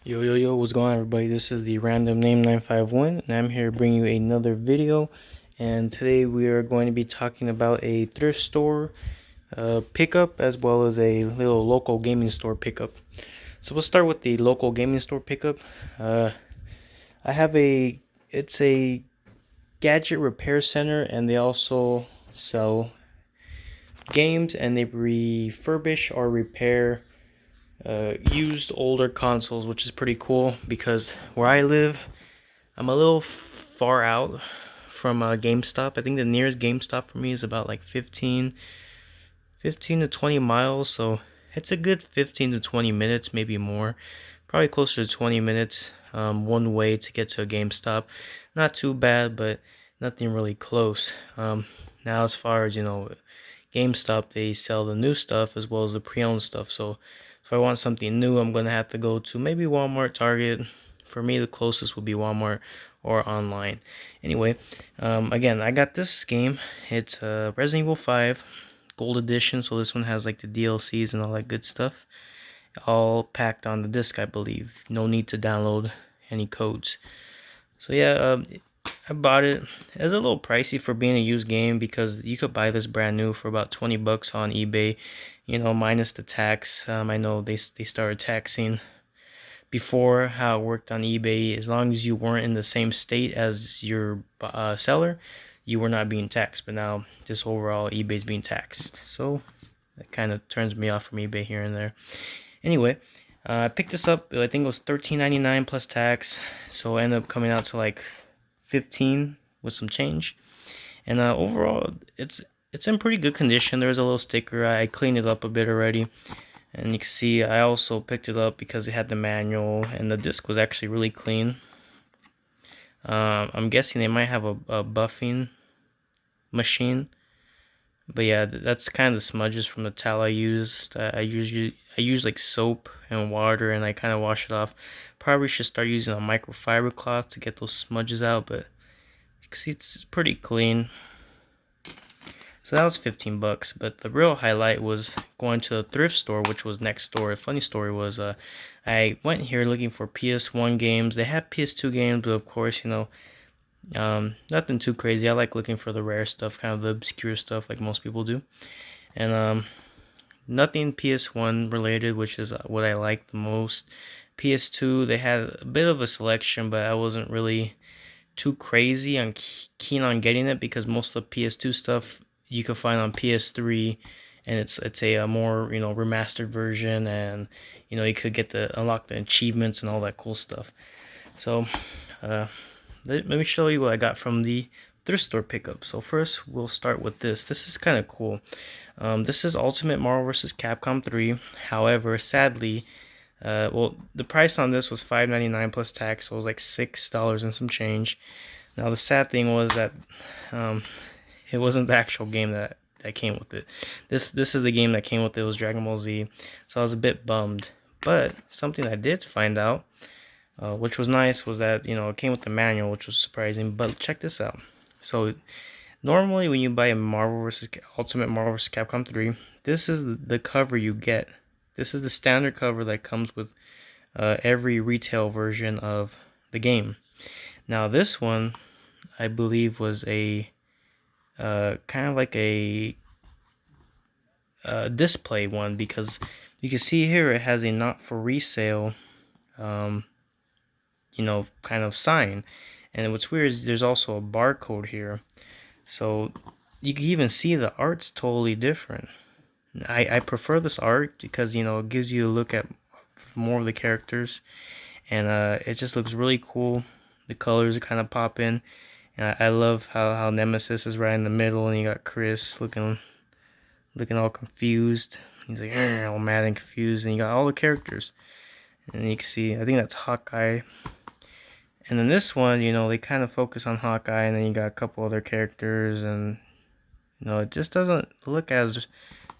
Yo, what's going on, everybody? This is the Random Name 951, and I'm here to bring you another video. And today we are going to be talking about a thrift store pickup as well as a little local gaming store pickup. So we'll start with the local gaming store pickup. Uh, I have it's a gadget repair center, and they also sell games, and they refurbish or repair used older consoles, which is pretty cool because where I live, I'm a little far out from GameStop. I think the nearest GameStop for me is about like 15 to 20 miles, so it's a good 15 to 20 minutes, maybe more. Probably closer to 20 minutes one way to get to a GameStop. Not too bad, but nothing really close. Now, as far as GameStop, they sell the new stuff as well as the pre-owned stuff. So if I want something new, I'm gonna have to go to maybe Walmart, Target. For me, the closest would be Walmart or online. Anyway, again, I got this game. It's Resident Evil 5 Gold Edition. So this one has like the DLCs and all that good stuff, all packed on the disc, I believe. No need to download any codes. So yeah, I bought it. It's a little pricey for being a used game because you could buy this brand new for about 20 bucks on eBay, minus the tax. I know they started taxing before how it worked on eBay. As long as you weren't in the same state as your seller, you were not being taxed. But now just overall eBay is being taxed. So that kind of turns me off from eBay here and there. Anyway, I picked this up. I think it was $13.99 plus tax. So it ended up coming out to like 15 with some change. And overall, it's in pretty good condition. There's a little sticker. I cleaned it up a bit already. And you can see I also picked it up because it had the manual and the disc was actually really clean. I'm guessing they might have a buffing machine. But yeah, that's kind of the smudges from the towel I used. I use like soap and water, and I kind of wash it off. Probably should start using a microfiber cloth to get those smudges out, but you can see it's pretty clean. So that was 15 bucks, but the real highlight was going to the thrift store, which was next door. A funny story was I went here looking for PS1 games. They had PS2 games, but of course, nothing too crazy. I like looking for the rare stuff, kind of the obscure stuff like most people do. And nothing PS1 related, which is what I like the most. PS2, they had a bit of a selection, but I wasn't really too crazy and keen on getting it because most of the PS2 stuff you can find on PS3, and it's a more remastered version, and you could get the unlock the achievements and all that cool stuff. So let me show you what I got from the thrift store pickup. So first we'll start with this. This is kind of cool. This is Ultimate Marvel vs. Capcom 3. However, sadly, the price on this was $5.99 plus tax, so it was like $6 and some change. Now the sad thing was that it wasn't the actual game that came with it. This is the game that came with it. It was Dragon Ball Z, so I was a bit bummed. But something I did find out, which was nice, was that it came with the manual, which was surprising. But check this out. So normally when you buy a Ultimate Marvel vs. Capcom 3, this is the cover you get. This is the standard cover that comes with every retail version of the game. Now this one, I believe, was a kind of like a display one, because you can see here it has a not for resale kind of sign. And what's weird is there's also a barcode here, so you can even see the art's totally different. I prefer this art because it gives you a look at more of the characters, and it just looks really cool. The colors are kind of pop in, and I love how Nemesis is right in the middle, and you got Chris looking all confused. He's like all mad and confused, and you got all the characters, and you can see I think that's Hawkeye. And then this one, they kind of focus on Hawkeye, and then you got a couple other characters, and it just doesn't look as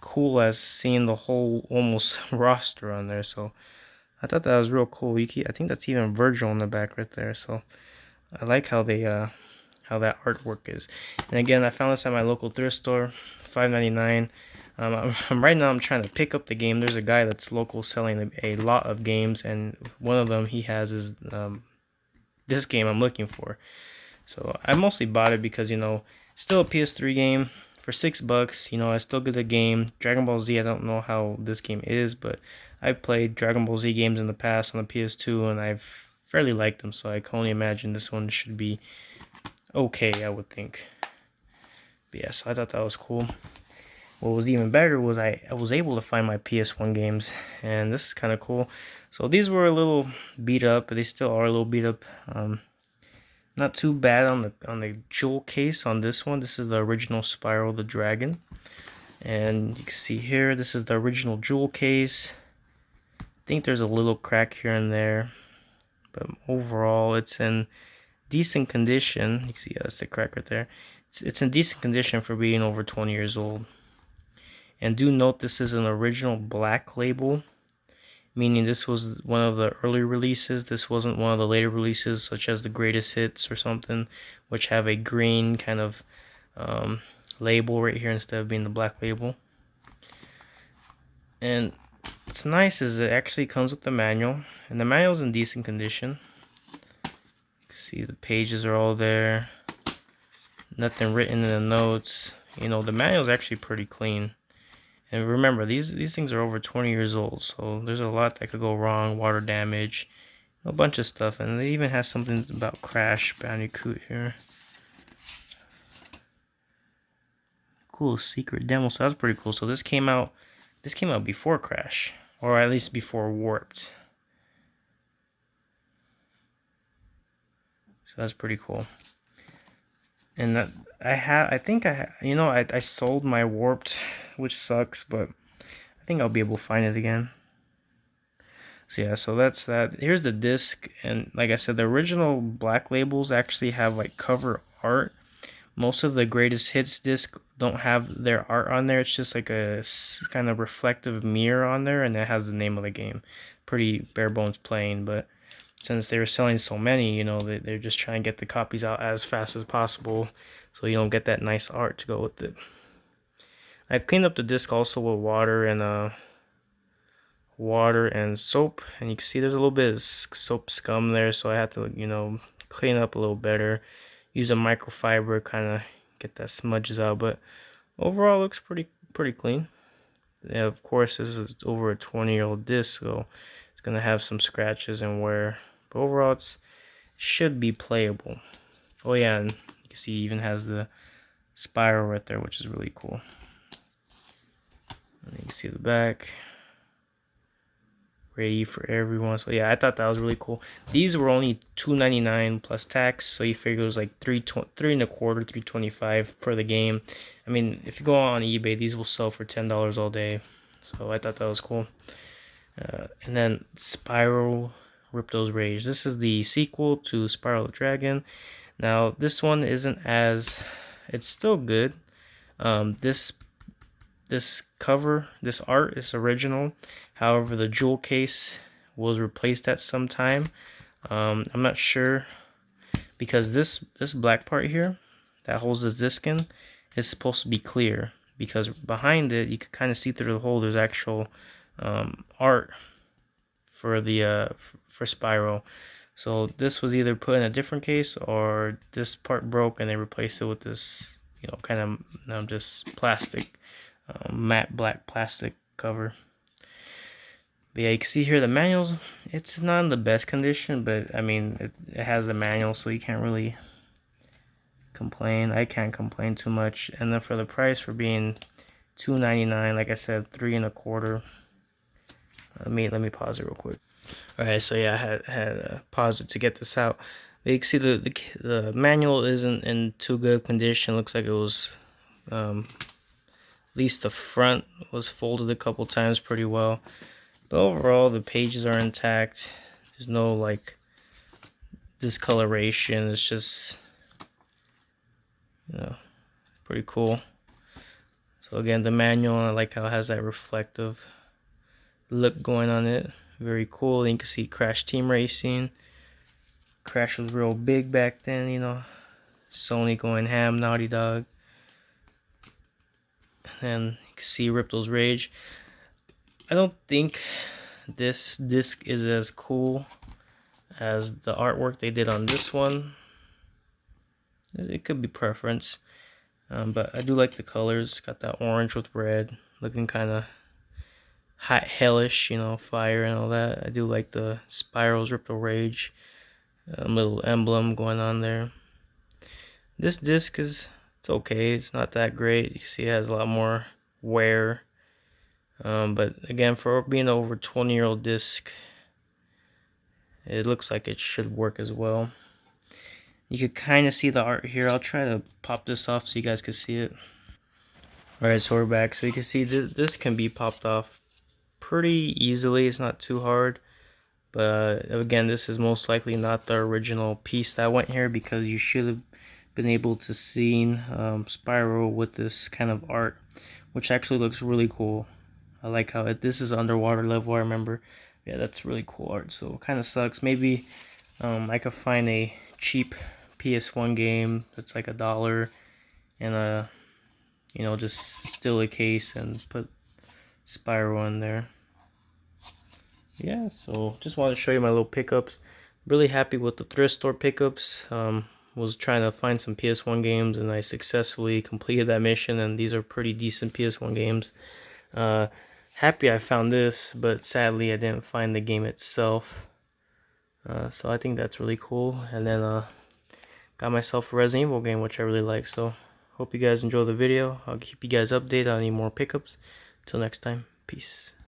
cool as seeing the whole almost roster on there. So I thought that was real cool. I think that's even Virgil in the back right there. So I like how they how that artwork is. And again, I found this at my local thrift store, $5.99. Right now I'm trying to pick up the game. There's a guy that's local selling a lot of games, and one of them he has is this game I'm looking for. So I mostly bought it because, you know, still a PS3 game for $6. You know, I still get the game. Dragon Ball Z, I don't know how this game is, but I've played Dragon Ball Z games in the past on the PS2, and I've fairly liked them. So I can only imagine this one should be okay, I would think. But yeah, so I thought that was cool. What was even better was I was able to find my PS1 games, and this is kind of cool. So these were a little beat up, but they still are a little beat up. Not too bad on the jewel case on this one. This is the original Spyro the Dragon, and you can see here this is the original jewel case. I think there's a little crack here and there, but overall it's in decent condition. You can see, yeah, that's the crack right there. It's in decent condition for being over 20 years old. And do note this is an original black label, meaning this was one of the early releases. This wasn't one of the later releases, such as the greatest hits or something, which have a green kind of label right here instead of being the black label. And what's nice is it actually comes with the manual, and the manual's in decent condition. You can see the pages are all there, nothing written in the notes. You know, the manual's actually pretty clean. And remember, these things are over 20 years old, so there's a lot that could go wrong. Water damage, a bunch of stuff, and they even has something about Crash Bandicoot here. Cool secret demo, so that's pretty cool. So this came out before Crash, or at least before Warped. So that's pretty cool. And that I sold my Warped, which sucks, but I think I'll be able to find it again. So yeah, so that's that. Here's the disc, and like I said, the original black labels actually have like cover art. Most of the greatest hits disc don't have their art on there. It's just like a kind of reflective mirror on there, and it has the name of the game. Pretty bare bones plain, but since they were selling so many, you know, they're just trying to get the copies out as fast as possible, so you don't get that nice art to go with it. I cleaned up the disc also with water and soap, and you can see there's a little bit of soap scum there, so I had to, you know, clean up a little better. Use a microfiber, kind of get that smudges out, but overall looks pretty clean. Yeah, of course this is over a 20-year-old disc, so it's gonna have some scratches and wear, but overall it should be playable. Oh yeah, and you can see it even has the spiral right there, which is really cool. And you can see the back, ready for everyone. So yeah, I thought that was really cool. These were only $2.99 plus tax, so you figure it was like $3.25, $3.25 per the game. I mean, if you go on eBay, these will sell for $10 all day. So I thought that was cool. And then Spyro Ripto's Rage. This is the sequel to Spyro the Dragon. Now this one isn't as, it's still good. This cover, this art is original. However, the jewel case was replaced at some time. I'm not sure, because this black part here that holds this disc in is supposed to be clear, because behind it you can kind of see through the hole. There's actual art for the for Spyro. So this was either put in a different case, or this part broke and they replaced it with this, you know, kind of just plastic, matte black plastic cover. But yeah, you can see here the manuals, it's not in the best condition, but I mean it has the manual, so you can't really complain. I can't complain too much. And then for the price, for being $2.99, like I said, $3.25. Let me pause it real quick. Alright, so yeah, I had paused it to get this out. But you can see the manual isn't in too good condition. Looks like it was at least the front was folded a couple times pretty well. But overall, the pages are intact. There's no like discoloration. It's just, you know, pretty cool. So again, the manual, I like how it has that reflective look going on it. Very cool. And you can see Crash Team Racing. Crash was real big back then, you know. Sony going ham, Naughty Dog. And then you can see Ripto's Rage. I don't think this disc is as cool as the artwork they did on this one. It could be preference, but I do like the colors. Got that orange with red, looking kind of hot, hellish, you know, fire and all that. I do like the Spirals Ripto Rage, little emblem going on there. This disc it's okay. It's not that great. You see, it has a lot more wear. But again, for being an over 20-year-old disc, it looks like it should work as well. You could kind of see the art here. I'll try to pop this off so you guys can see it. Alright, so we're back. So you can see this can be popped off pretty easily. It's not too hard. But again, this is most likely not the original piece that went here, because you should have been able to see Spyro with this kind of art, which actually looks really cool. I like how this is underwater level, I remember. Yeah, that's really cool art. So it kind of sucks. Maybe I could find a cheap PS1 game that's like $1 and you know, just steal a case and put Spyro in there. Yeah, so just wanted to show you my little pickups. Really happy with the thrift store pickups. Was trying to find some PS1 games and I successfully completed that mission, and these are pretty decent PS1 games. Happy I found this, but sadly I didn't find the game itself. So I think that's really cool. And then got myself a Resident Evil game, which I really like. So hope you guys enjoy the video. I'll keep you guys updated on any more pickups. Till next time, peace.